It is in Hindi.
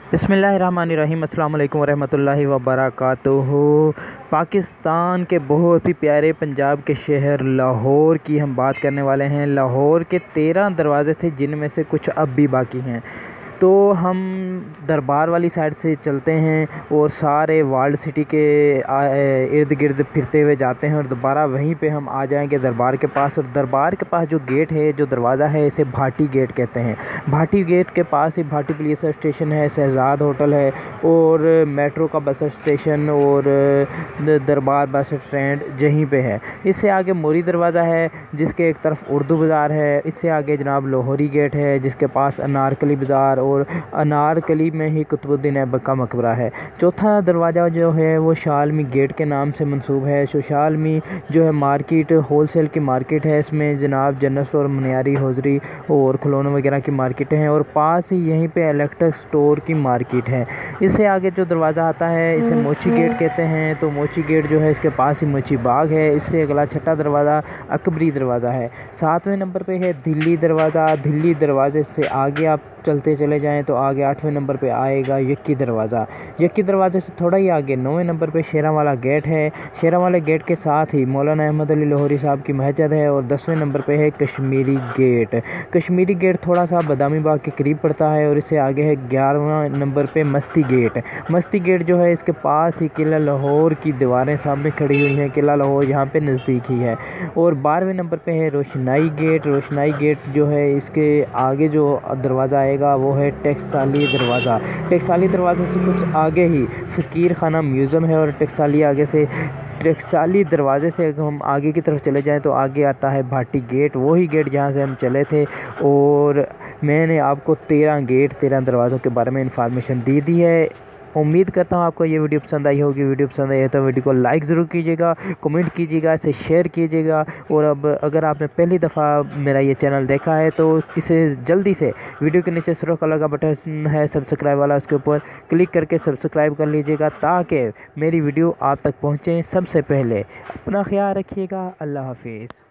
बिस्मिल्लाहिर्रहमानिर्रहीम अस्सलाम वालेकुम वरहमतुल्लाहि वबरकातुहू। पाकिस्तान के बहुत ही प्यारे पंजाब के शहर लाहौर की हम बात करने वाले हैं। लाहौर के 13 दरवाज़े थे जिनमें से कुछ अब भी बाकी हैं। तो हम दरबार वाली साइड से चलते हैं और सारे वर्ल्ड सिटी के इर्द गिर्द फिरते हुए जाते हैं और दोबारा वहीं पे हम आ जाएंगे दरबार के पास। और दरबार के पास जो गेट है, जो दरवाज़ा है, इसे भाटी गेट कहते हैं। भाटी गेट के पास ही भाटी पुलिस स्टेशन है, शहजाद होटल है और मेट्रो का बस स्टेशन और दरबार बस स्टैंड यहीं पे है। इससे आगे मोरी दरवाज़ा है जिसके एक तरफ उर्दू बाज़ार है। इससे आगे जनाब लाहौरी गेट है जिसके पास अनारकली बाज़ार और अनारकली में ही कुतुबुद्दीन ऐबक का मकबरा है। चौथा दरवाज़ा जो है वो शालमी गेट के नाम से मंसूब है। शालमी जो है मार्केट, होलसेल की मार्केट है। इसमें जनाब जनरल स्टोर, मनियारी, हौजरी और खिलौनों वगैरह की मार्केटें हैं और पास ही यहीं पे इलेक्ट्रिक स्टोर की मार्केट है। इससे आगे जो दरवाज़ा आता है इसे मोची गेट कहते हैं। तो मोची गेट जो है इसके पास ही मोची बाग है। इससे अगला छठा दरवाज़ा अकबरी दरवाज़ा है। 7वें नंबर पे है दिल्ली दरवाज़ा। दिल्ली दरवाजे से आगे आप चलते चले जाएं तो आगे 8वें नंबर पे आएगा यक्की दरवाज़ा। यक्की दरवाज़े से थोड़ा ही आगे 9वें नंबर पे शेरांवाला गेट है। शेरांवाला गेट के साथ ही मौलाना अहमद अली लाहौरी साहब की मस्जिद है। और 10वें नंबर पे है कश्मीरी गेट। कश्मीरी गेट थोड़ा सा बदामी बाग के करीब पड़ता है। और इससे आगे है 11वां नंबर पे मस्ती गेट। मस्ती गेट जो है इसके पास ही किला लाहौर की दीवारें सामने खड़ी हुई हैं। किला लाहौर यहाँ पे नज़दीक ही है। और 12वें नंबर पे है रोशनाई गेट। रोशनाई गेट जो है इसके आगे जो दरवाज़ा आएगा वो है टकसाली दरवाज़ा। टकसाली दरवाज़े से कुछ आगे ही फ़कीर खाना म्यूज़ियम है। और टकसाली दरवाज़े से अगर हम आगे की तरफ चले जाएं तो आगे आता है भाटी गेट, वही गेट जहाँ से हम चले थे। और मैंने आपको 13 दरवाज़ों के बारे में इंफॉर्मेशन दे दी है। उम्मीद करता हूँ आपको ये वीडियो पसंद आई होगी। वीडियो पसंद आई है तो वीडियो को लाइक ज़रूर कीजिएगा, कमेंट कीजिएगा, इसे शेयर कीजिएगा। और अब अगर आपने पहली दफ़ा मेरा ये चैनल देखा है तो इसे जल्दी से वीडियो के नीचे सुर्ख कलर का बटन है सब्सक्राइब वाला, उसके ऊपर क्लिक करके सब्सक्राइब कर लीजिएगा ताकि मेरी वीडियो आप तक पहुँचे सबसे पहले। अपना ख्याल रखिएगा। अल्लाह हाफिज़।